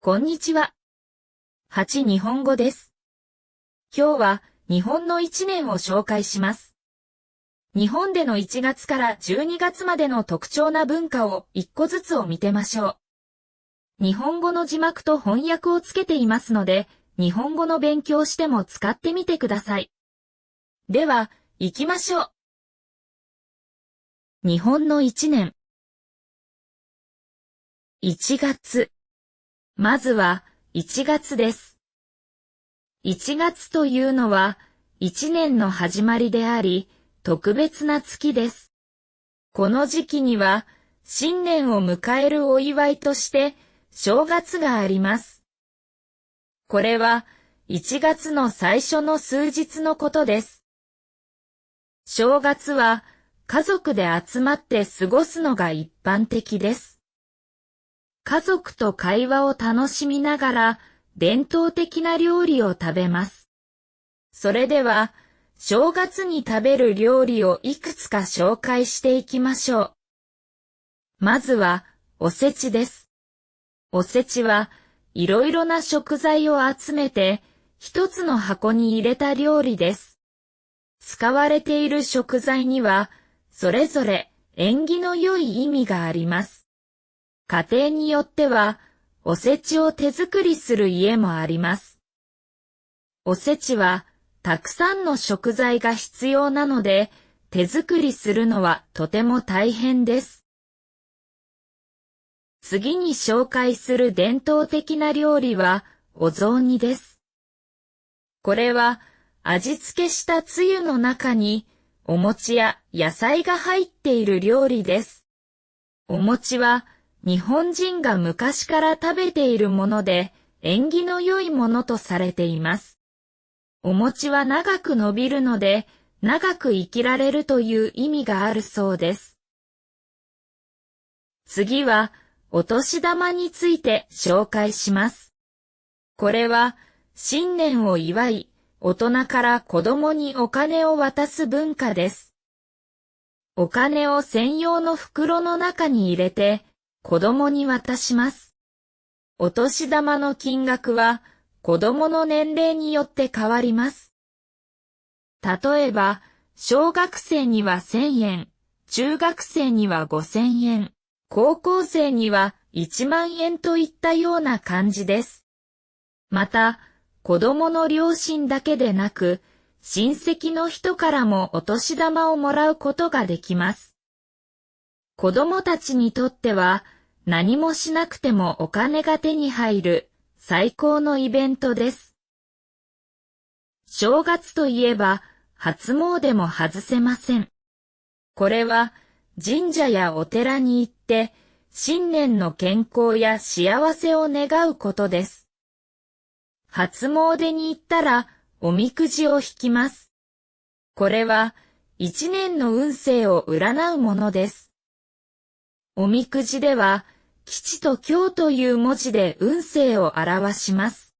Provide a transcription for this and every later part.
こんにちは。8日本語です。今日は日本の1年を紹介します。日本での1月から12月までの特徴な文化を1個ずつを見てましょう。日本語の字幕と翻訳をつけていますので、日本語の勉強しても使ってみてください。では、行きましょう。日本の1年。1月。まずは1月です。1月というのは1年の始まりであり、特別な月です。この時期には新年を迎えるお祝いとして正月があります。これは1月の最初の数日のことです。正月は家族で集まって過ごすのが一般的です。家族と会話を楽しみながら伝統的な料理を食べます。それでは、正月に食べる料理をいくつか紹介していきましょう。まずは、おせちです。おせちはいろいろな食材を集めて一つの箱に入れた料理です。使われている食材には、それぞれ縁起の良い意味があります。家庭によっては、おせちを手作りする家もあります。おせちは、たくさんの食材が必要なので、手作りするのはとても大変です。次に紹介する伝統的な料理は、お雑煮です。これは、味付けしたつゆの中に、お餅や野菜が入っている料理です。お餅は、日本人が昔から食べているもので縁起の良いものとされています。お餅は長く伸びるので長く生きられるという意味があるそうです。次はお年玉について紹介します。これは新年を祝い大人から子供にお金を渡す文化です。お金を専用の袋の中に入れて子供に渡します。お年玉の金額は子供の年齢によって変わります。例えば、小学生には1000円、中学生には5000円、高校生には1万円といったような感じです。また、子供の両親だけでなく、親戚の人からもお年玉をもらうことができます。子供たちにとっては、何もしなくてもお金が手に入る最高のイベントです。正月といえば初詣も外せません。これは神社やお寺に行って新年の健康や幸せを願うことです。初詣に行ったらおみくじを引きます。これは一年の運勢を占うものです。おみくじでは吉と凶という文字で運勢を表します。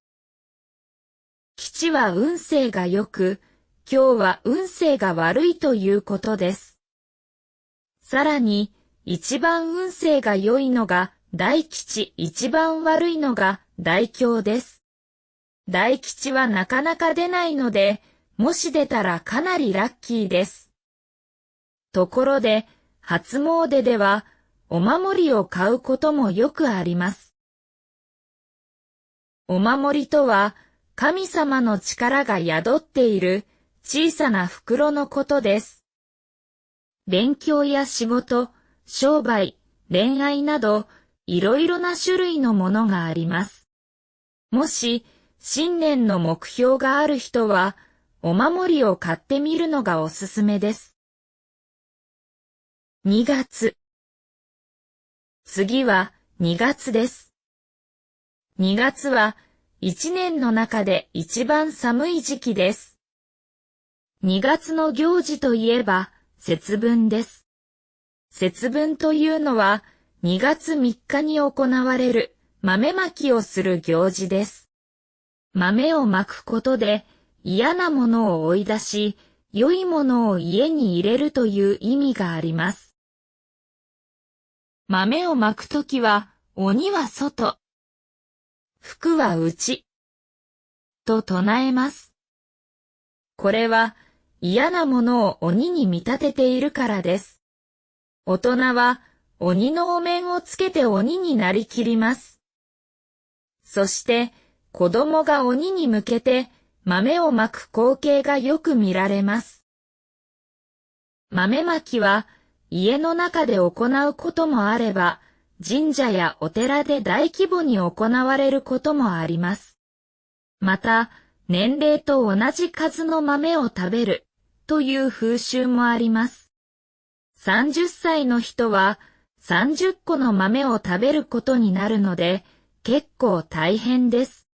吉は運勢が良く、凶は運勢が悪いということです。さらに、一番運勢が良いのが大吉、一番悪いのが大凶です。大吉はなかなか出ないので、もし出たらかなりラッキーです。ところで、初詣では、お守りを買うこともよくあります。お守りとは、神様の力が宿っている小さな袋のことです。勉強や仕事、商売、恋愛など、いろいろな種類のものがあります。もし、新年の目標がある人は、お守りを買ってみるのがおすすめです。2月。次は2月です。2月は1年の中で一番寒い時期です。2月の行事といえば節分です。節分というのは2月3日に行われる豆まきをする行事です。豆をまくことで嫌なものを追い出し、良いものを家に入れるという意味があります。豆をまくときは鬼は外、福は内。と唱えます。これは嫌なものを鬼に見立てているからです。大人は鬼のお面をつけて鬼になりきります。そして子供が鬼に向けて豆をまく光景がよく見られます。豆まきは家の中で行うこともあれば、神社やお寺で大規模に行われることもあります。また、年齢と同じ数の豆を食べるという風習もあります。30歳の人は30個の豆を食べることになるので、結構大変です。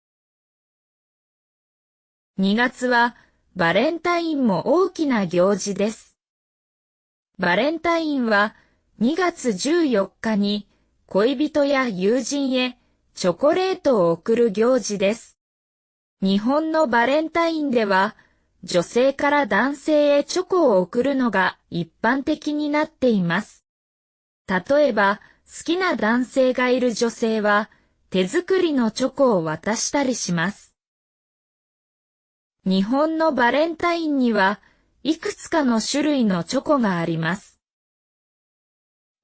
2月はバレンタインも大きな行事です。バレンタインは2月14日に恋人や友人へチョコレートを贈る行事です。日本のバレンタインでは女性から男性へチョコを贈るのが一般的になっています。例えば好きな男性がいる女性は手作りのチョコを渡したりします。日本のバレンタインにはいくつかの種類のチョコがあります。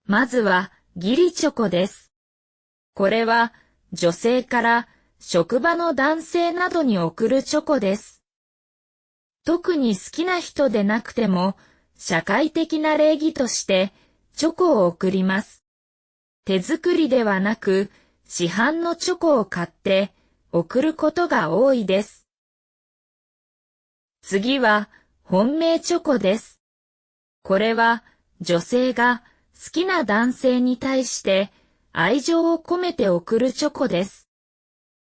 まずは義理チョコです。これは女性から職場の男性などに贈るチョコです。特に好きな人でなくても社会的な礼儀としてチョコを贈ります。手作りではなく市販のチョコを買って贈ることが多いです。次は本命チョコです。これは女性が好きな男性に対して愛情を込めて贈るチョコです。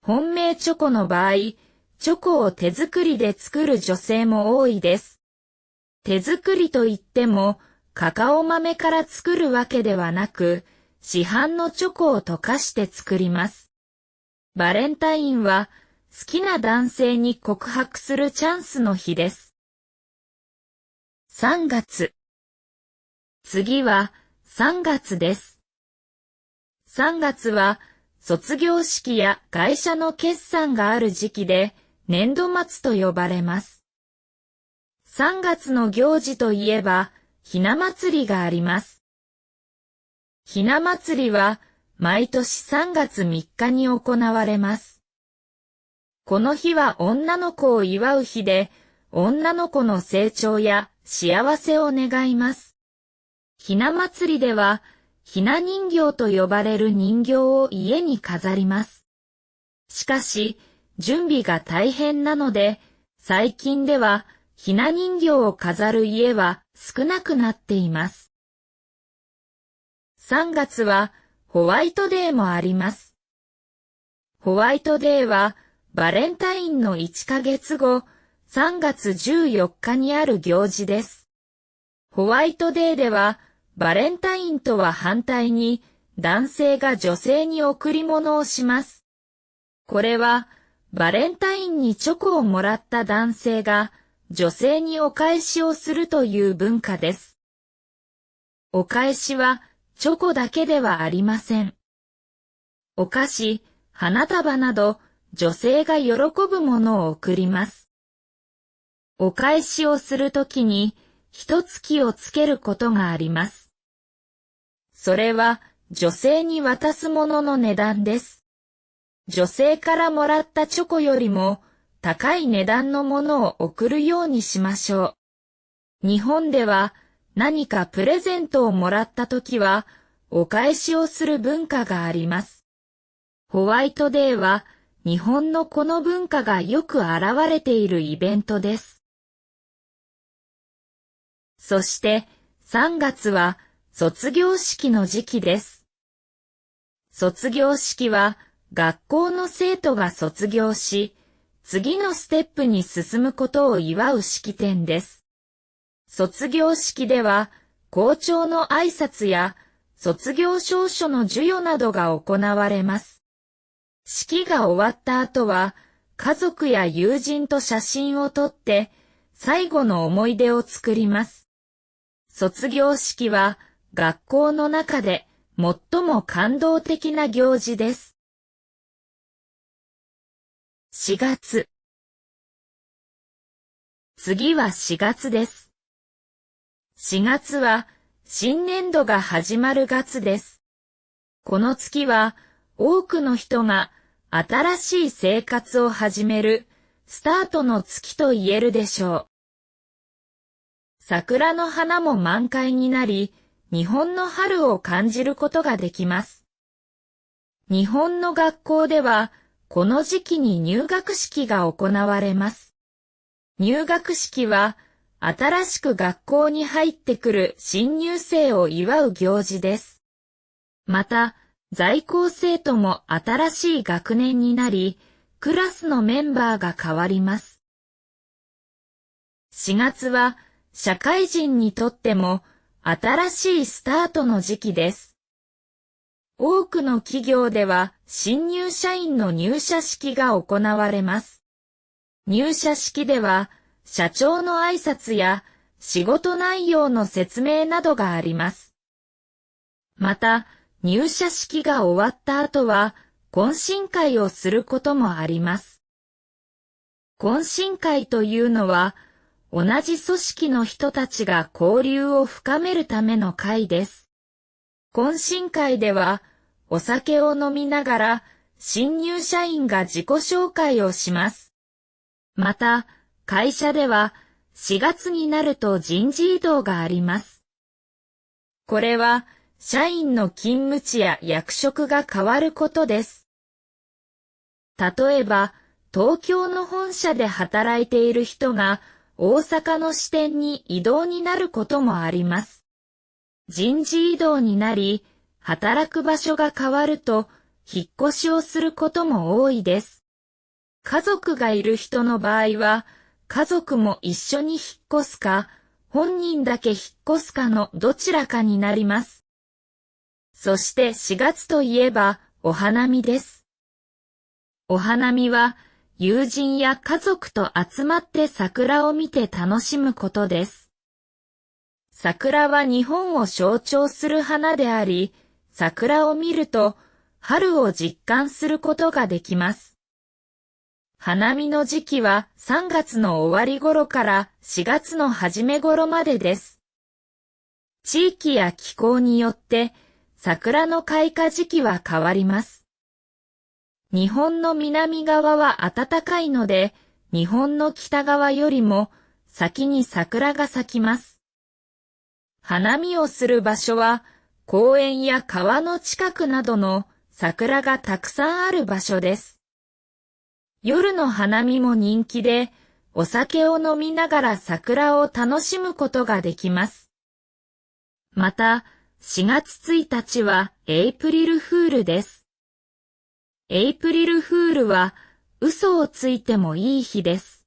本命チョコの場合、チョコを手作りで作る女性も多いです。手作りといってもカカオ豆から作るわけではなく、市販のチョコを溶かして作ります。バレンタインは好きな男性に告白するチャンスの日です。3月。次は3月です。3月は卒業式や会社の決算がある時期で年度末と呼ばれます。3月の行事といえばひな祭りがあります。ひな祭りは毎年3月3日に行われます。この日は女の子を祝う日で、女の子の成長や幸せを願います。ひな祭りでは、ひな人形と呼ばれる人形を家に飾ります。しかし、準備が大変なので、最近ではひな人形を飾る家は少なくなっています。3月はホワイトデーもあります。ホワイトデーはバレンタインの1ヶ月後、3月14日にある行事です。ホワイトデーでは、バレンタインとは反対に、男性が女性に贈り物をします。これは、バレンタインにチョコをもらった男性が、女性にお返しをするという文化です。お返しは、チョコだけではありません。お菓子、花束など、女性が喜ぶものを贈ります。お返しをするときに一つ気をつけることがあります。それは女性に渡すものの値段です。女性からもらったチョコよりも高い値段のものを贈るようにしましょう。日本では何かプレゼントをもらったときはお返しをする文化があります。ホワイトデーは日本のこの文化がよく現れているイベントです。そして3月は卒業式の時期です。卒業式は学校の生徒が卒業し、次のステップに進むことを祝う式典です。卒業式では校長の挨拶や卒業証書の授与などが行われます。式が終わった後は、家族や友人と写真を撮って、最後の思い出を作ります。卒業式は、学校の中で最も感動的な行事です。4月。次は4月です。4月は新年度が始まる月です。この月は多くの人が新しい生活を始めるスタートの月と言えるでしょう。桜の花も満開になり、日本の春を感じることができます。日本の学校では、この時期に入学式が行われます。入学式は、新しく学校に入ってくる新入生を祝う行事です。また、在校生徒も新しい学年になり、クラスのメンバーが変わります。4月は、社会人にとっても新しいスタートの時期です。多くの企業では新入社員の入社式が行われます。入社式では社長の挨拶や仕事内容の説明などがあります。また、入社式が終わった後は懇親会をすることもあります。懇親会というのは、同じ組織の人たちが交流を深めるための会です。懇親会では、お酒を飲みながら、新入社員が自己紹介をします。また、会社では、4月になると人事異動があります。これは、社員の勤務地や役職が変わることです。例えば、東京の本社で働いている人が、大阪の支店に異動になることもあります。人事異動になり、働く場所が変わると、引っ越しをすることも多いです。家族がいる人の場合は、家族も一緒に引っ越すか、本人だけ引っ越すかのどちらかになります。そして4月といえば、お花見です。お花見は、友人や家族と集まって桜を見て楽しむことです。桜は日本を象徴する花であり、桜を見ると春を実感することができます。花見の時期は3月の終わり頃から4月の初め頃までです。地域や気候によって桜の開花時期は変わります。日本の南側は暖かいので、日本の北側よりも先に桜が咲きます。花見をする場所は、公園や川の近くなどの桜がたくさんある場所です。夜の花見も人気で、お酒を飲みながら桜を楽しむことができます。また、4月1日はエイプリルフールです。エイプリルフールは嘘をついてもいい日です。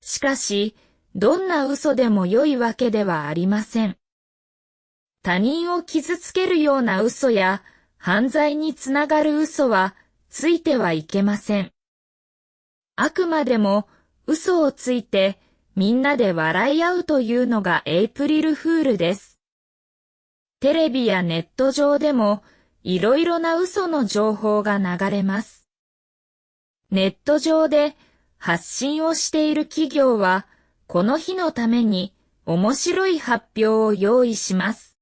しかし、どんな嘘でも良いわけではありません。他人を傷つけるような嘘や犯罪につながる嘘はついてはいけません。あくまでも嘘をついてみんなで笑い合うというのがエイプリルフールです。テレビやネット上でもいろいろな嘘の情報が流れます。ネット上で発信をしている企業は、この日のために面白い発表を用意します。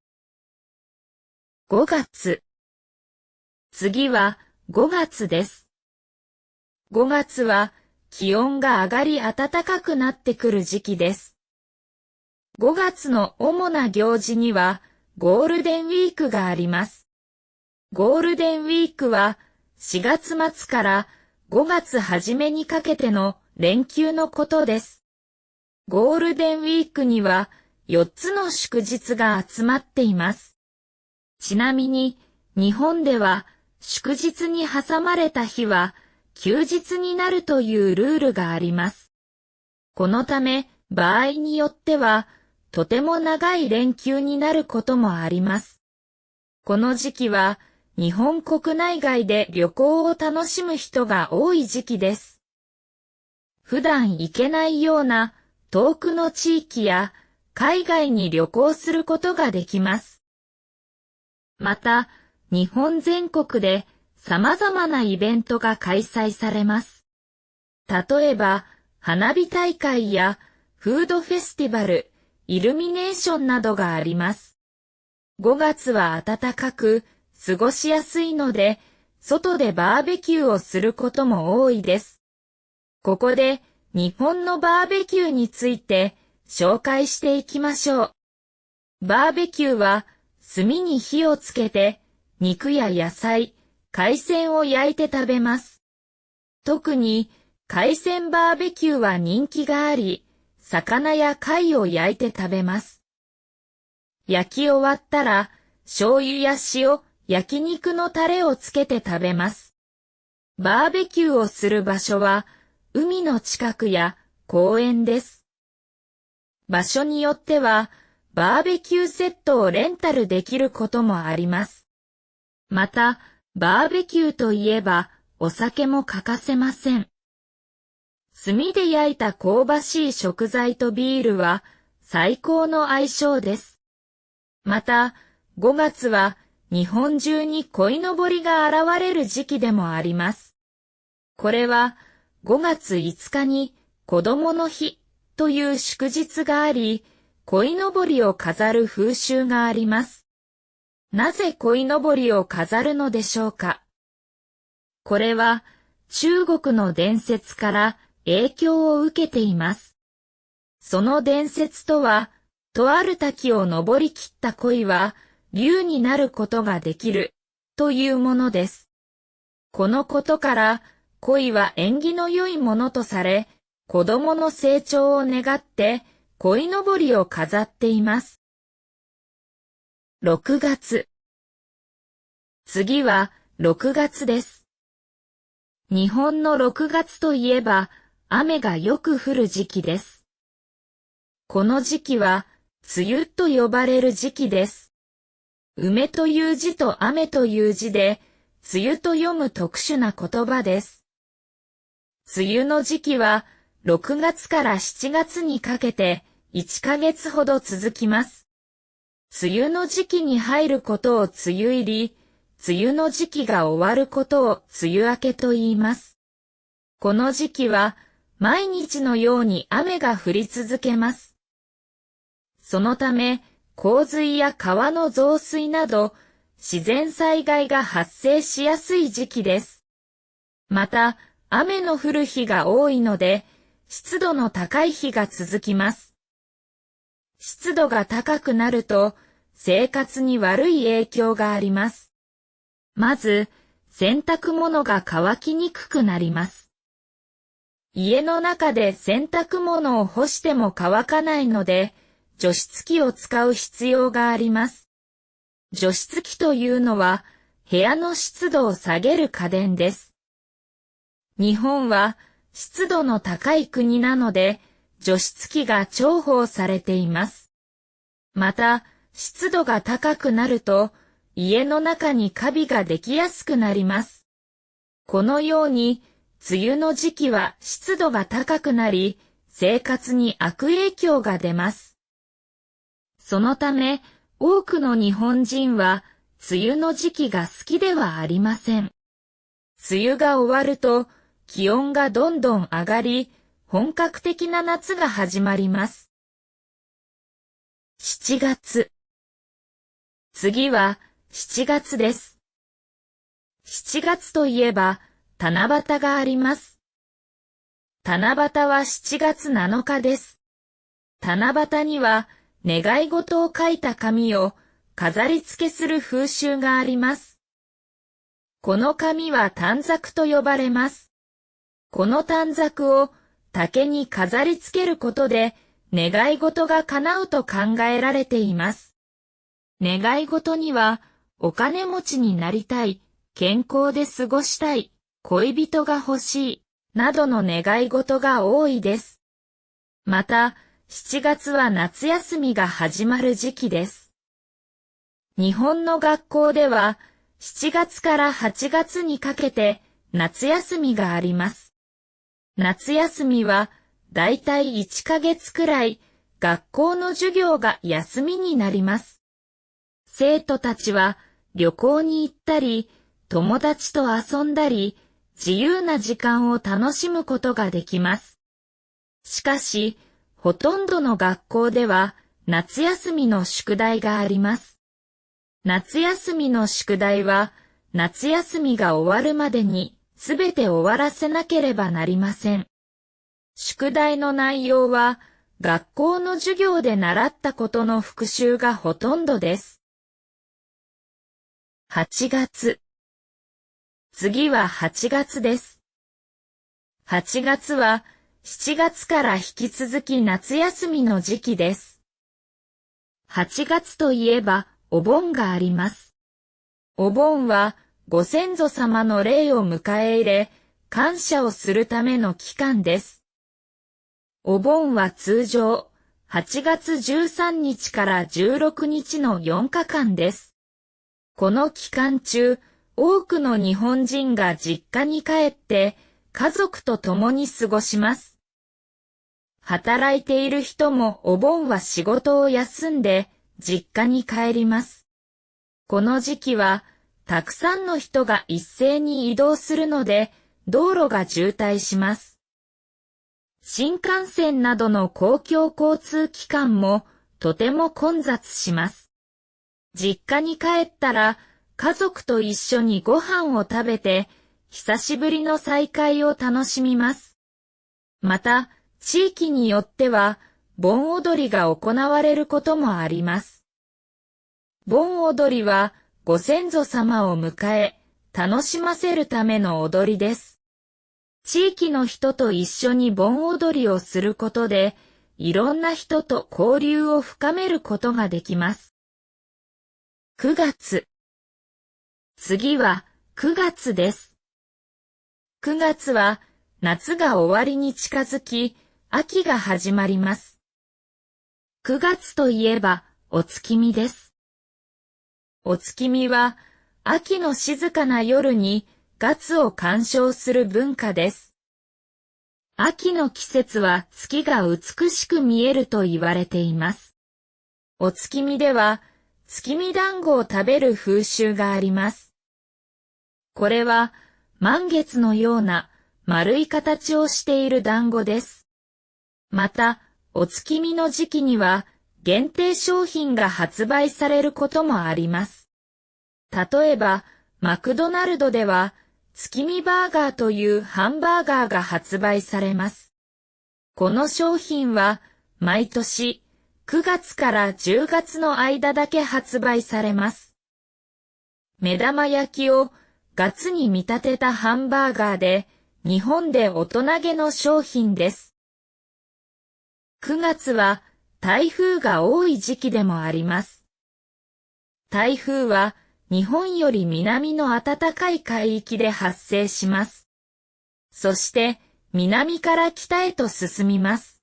5月。次は5月です。5月は気温が上がり暖かくなってくる時期です。5月の主な行事にはゴールデンウィークがあります。ゴールデンウィークは4月末から5月初めにかけての連休のことです。ゴールデンウィークには4つの祝日が集まっています。ちなみに日本では祝日に挟まれた日は休日になるというルールがあります。このため場合によってはとても長い連休になることもあります。この時期は日本国内外で旅行を楽しむ人が多い時期です。普段行けないような遠くの地域や海外に旅行することができます。また、日本全国で様々なイベントが開催されます。例えば、花火大会やフードフェスティバル、イルミネーションなどがあります。5月は暖かく、過ごしやすいので、外でバーベキューをすることも多いです。ここで、日本のバーベキューについて紹介していきましょう。バーベキューは、炭に火をつけて、肉や野菜、海鮮を焼いて食べます。特に、海鮮バーベキューは人気があり、魚や貝を焼いて食べます。焼き終わったら、醤油や塩、焼肉のタレをつけて食べます。バーベキューをする場所は、海の近くや公園です。場所によっては、バーベキューセットをレンタルできることもあります。また、バーベキューといえば、お酒も欠かせません。炭で焼いた香ばしい食材とビールは最高の相性です。また、5月は日本中に鯉のぼりが現れる時期でもあります。これは5月5日に子供の日という祝日があり、鯉のぼりを飾る風習があります。なぜ鯉のぼりを飾るのでしょうか。これは中国の伝説から影響を受けています。その伝説とは、とある滝を登りきった鯉は竜になることができるというものです。このことから鯉は縁起の良いものとされ、子供の成長を願って鯉のぼりを飾っています。6月。次は6月です。日本の6月といえば雨がよく降る時期です。この時期は梅雨と呼ばれる時期です。梅という字と雨という字で、梅雨と読む特殊な言葉です。梅雨の時期は6月から7月にかけて1ヶ月ほど続きます。梅雨の時期に入ることを梅雨入り、梅雨の時期が終わることを梅雨明けと言います。この時期は毎日のように雨が降り続けます。そのため、洪水や川の増水など自然災害が発生しやすい時期です。また、雨の降る日が多いので、湿度の高い日が続きます。湿度が高くなると、生活に悪い影響があります。まず、洗濯物が乾きにくくなります。家の中で洗濯物を干しても乾かないので、除湿機を使う必要があります。除湿機というのは、部屋の湿度を下げる家電です。日本は湿度の高い国なので、除湿機が重宝されています。また、湿度が高くなると、家の中にカビができやすくなります。このように、梅雨の時期は湿度が高くなり、生活に悪影響が出ます。そのため、多くの日本人は、梅雨の時期が好きではありません。梅雨が終わると、気温がどんどん上がり、本格的な夏が始まります。7月。次は7月です。7月といえば、七夕があります。七夕は7月7日です。七夕には、願い事を書いた紙を飾り付けする風習があります。この紙は短冊と呼ばれます。この短冊を竹に飾り付けることで願い事が叶うと考えられています。願い事にはお金持ちになりたい、健康で過ごしたい、恋人が欲しい、などの願い事が多いです。また、7月は夏休みが始まる時期です。日本の学校では7月から8月にかけて夏休みがあります。夏休みはだいたい1ヶ月くらい学校の授業が休みになります。生徒たちは旅行に行ったり、友達と遊んだり、自由な時間を楽しむことができます。しかし、ほとんどの学校では夏休みの宿題があります。夏休みの宿題は夏休みが終わるまでにすべて終わらせなければなりません。宿題の内容は学校の授業で習ったことの復習がほとんどです。8月。次は8月です。8月は7月から引き続き夏休みの時期です。8月といえばお盆があります。お盆はご先祖様の霊を迎え入れ、感謝をするための期間です。お盆は通常8月13日から16日の4日間です。この期間中、多くの日本人が実家に帰って家族と共に過ごします。働いている人もお盆は仕事を休んで実家に帰ります。この時期はたくさんの人が一斉に移動するので道路が渋滞します。新幹線などの公共交通機関もとても混雑します。実家に帰ったら家族と一緒にご飯を食べて久しぶりの再会を楽しみます。また、地域によっては盆踊りが行われることもあります。盆踊りはご先祖様を迎え楽しませるための踊りです。地域の人と一緒に盆踊りをすることでいろんな人と交流を深めることができます。9月。次は9月です。9月は夏が終わりに近づき、秋が始まります。9月といえばお月見です。お月見は秋の静かな夜にガツを鑑賞する文化です。秋の季節は月が美しく見えると言われています。お月見では月見団子を食べる風習があります。これは満月のような丸い形をしている団子です。また、お月見の時期には限定商品が発売されることもあります。例えば、マクドナルドでは月見バーガーというハンバーガーが発売されます。この商品は毎年9月から10月の間だけ発売されます。目玉焼きをガツに見立てたハンバーガーで日本で大人げの商品です。9月は台風が多い時期でもあります。台風は日本より南の暖かい海域で発生します。そして南から北へと進みます。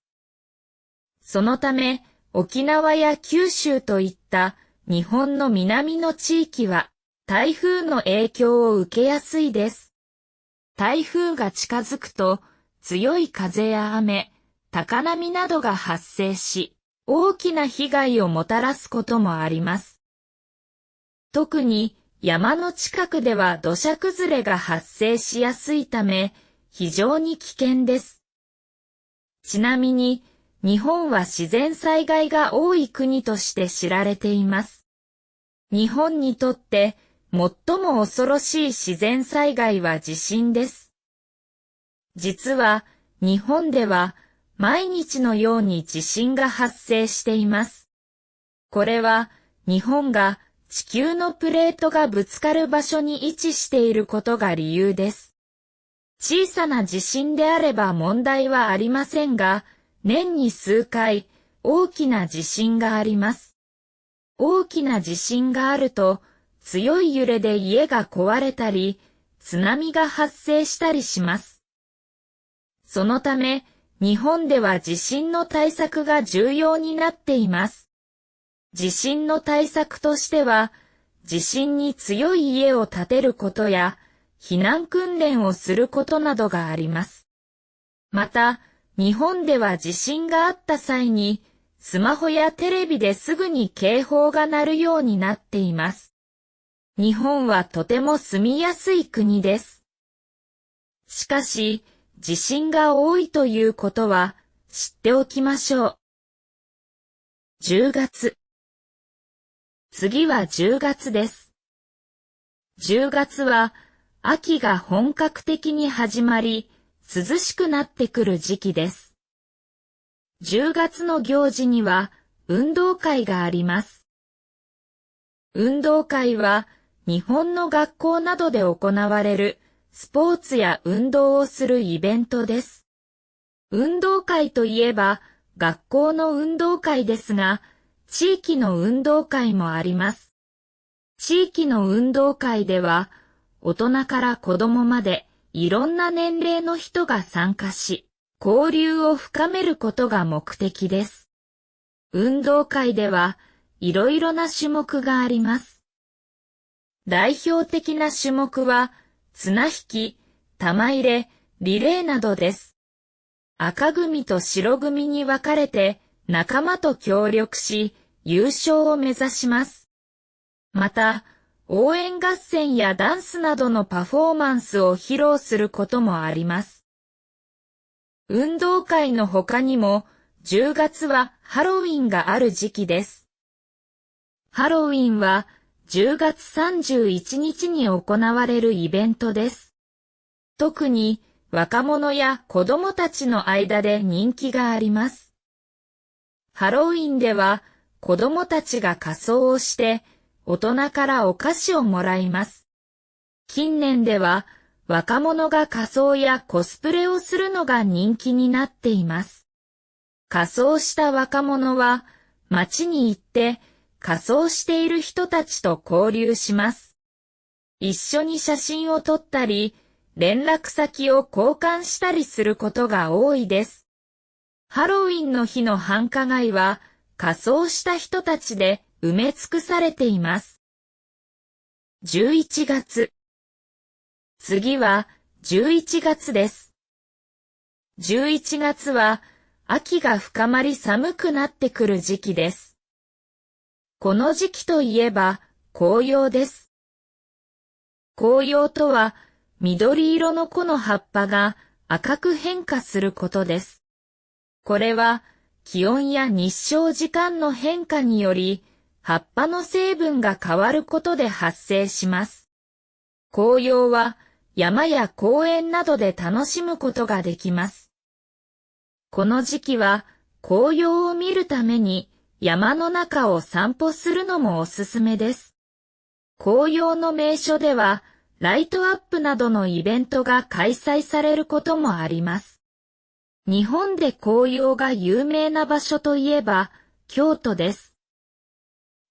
そのため沖縄や九州といった日本の南の地域は台風の影響を受けやすいです。台風が近づくと強い風や雨、高波などが発生し、大きな被害をもたらすこともあります。特に山の近くでは土砂崩れが発生しやすいため、非常に危険です。ちなみに、日本は自然災害が多い国として知られています。日本にとって最も恐ろしい自然災害は地震です。実は日本では毎日のように地震が発生しています。これは日本が地球のプレートがぶつかる場所に位置していることが理由です。小さな地震であれば問題はありませんが、年に数回大きな地震があります。大きな地震があると強い揺れで家が壊れたり、津波が発生したりします。そのため、日本では地震の対策が重要になっています。地震の対策としては、地震に強い家を建てることや、避難訓練をすることなどがあります。また、日本では地震があった際に、スマホやテレビですぐに警報が鳴るようになっています。日本はとても住みやすい国です。しかし、地震が多いということは知っておきましょう。10月。次は10月です。10月は秋が本格的に始まり、涼しくなってくる時期です。10月の行事には運動会があります。運動会は日本の学校などで行われるスポーツや運動をするイベントです。運動会といえば学校の運動会ですが、地域の運動会もあります。地域の運動会では、大人から子供までいろんな年齢の人が参加し、交流を深めることが目的です。運動会ではいろいろな種目があります。代表的な種目は、綱引き、玉入れ、リレーなどです。赤組と白組に分かれて仲間と協力し、優勝を目指します。また、応援合戦やダンスなどのパフォーマンスを披露することもあります。運動会の他にも、10月はハロウィンがある時期です。ハロウィンは10月31日に行われるイベントです。特に若者や子供たちの間で人気があります。ハロウィンでは子供たちが仮装をして大人からお菓子をもらいます。近年では若者が仮装やコスプレをするのが人気になっています。仮装した若者は街に行って仮装している人たちと交流します。一緒に写真を撮ったり、連絡先を交換したりすることが多いです。ハロウィンの日の繁華街は仮装した人たちで埋め尽くされています。11月。次は11月です。11月は秋が深まり寒くなってくる時期です。この時期といえば紅葉です。紅葉とは緑色の木の葉っぱが赤く変化することです。これは気温や日照時間の変化により葉っぱの成分が変わることで発生します。紅葉は山や公園などで楽しむことができます。この時期は紅葉を見るために山の中を散歩するのもおすすめです。紅葉の名所ではライトアップなどのイベントが開催されることもあります。日本で紅葉が有名な場所といえば京都です。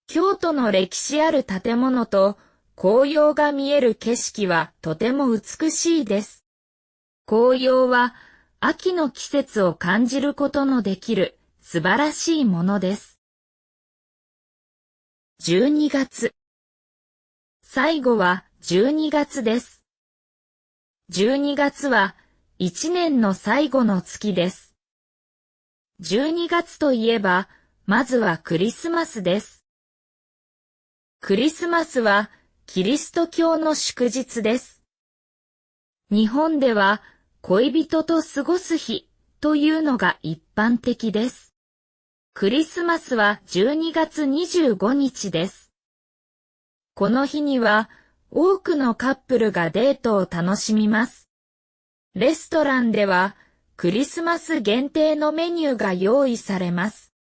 京都の歴史ある建物と紅葉が見える景色はとても美しいです。紅葉は秋の季節を感じることのできる素晴らしいものです。12月。最後は12月です。12月は1年の最後の月です。12月といえば、まずはクリスマスです。クリスマスはキリスト教の祝日です。日本では恋人と過ごす日というのが一般的です。クリスマスは12月25日です。この日には多くのカップルがデートを楽しみます。レストランではクリスマス限定のメニューが用意されます。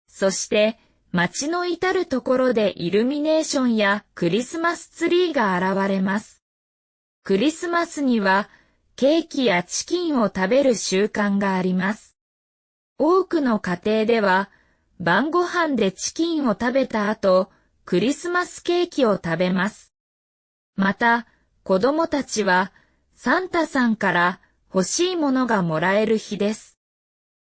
そして街の至るところでイルミネーションやクリスマスツリーが現れます。クリスマスにはケーキやチキンを食べる習慣があります。多くの家庭では晩ご飯でチキンを食べた後、クリスマスケーキを食べます。また、子供たちはサンタさんから欲しいものがもらえる日です。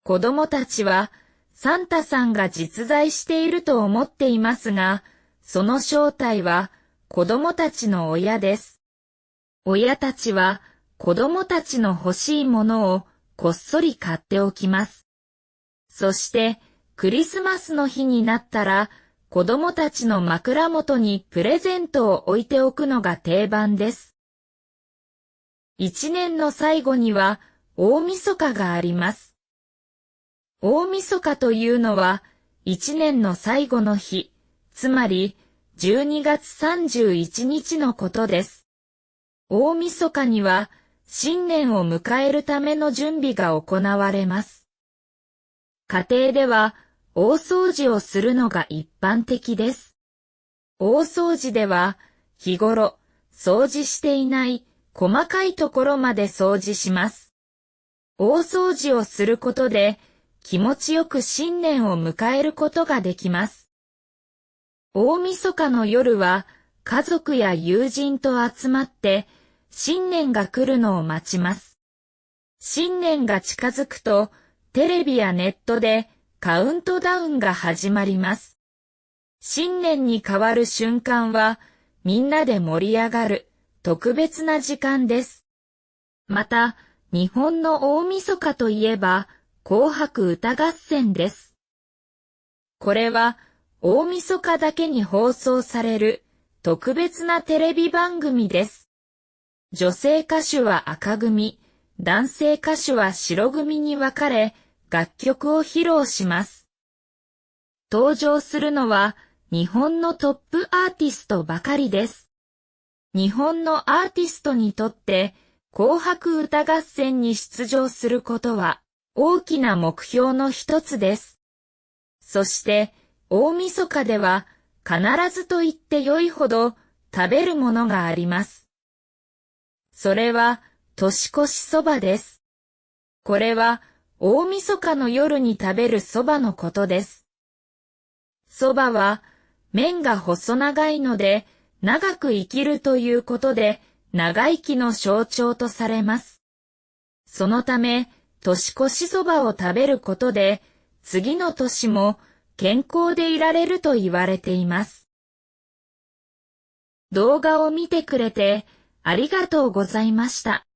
子供たちはサンタさんが実在していると思っていますが、その正体は子供たちの親です。親たちは子供たちの欲しいものをこっそり買っておきます。そしてクリスマスの日になったら、子供たちの枕元にプレゼントを置いておくのが定番です。一年の最後には大晦日があります。大晦日というのは一年の最後の日、つまり12月31日のことです。大晦日には新年を迎えるための準備が行われます。家庭では大掃除をするのが一般的です。大掃除では日頃掃除していない細かいところまで掃除します。大掃除をすることで気持ちよく新年を迎えることができます。大晦日の夜は家族や友人と集まって新年が来るのを待ちます。新年が近づくとテレビやネットでカウントダウンが始まります。新年に変わる瞬間はみんなで盛り上がる特別な時間です。また、日本の大晦日といえば紅白歌合戦です。これは大晦日だけに放送される特別なテレビ番組です。女性歌手は赤組、男性歌手は白組に分かれ楽曲を披露します。登場するのは日本のトップアーティストばかりです。日本のアーティストにとって紅白歌合戦に出場することは大きな目標の一つです。そして大晦日では必ずと言ってよいほど食べるものがあります。それは年越しそばです。これは大晦日の夜に食べるそばのことです。そばは麺が細長いので長く生きるということで長生きの象徴とされます。そのため年越しそばを食べることで次の年も健康でいられると言われています。動画を見てくれてありがとうございました。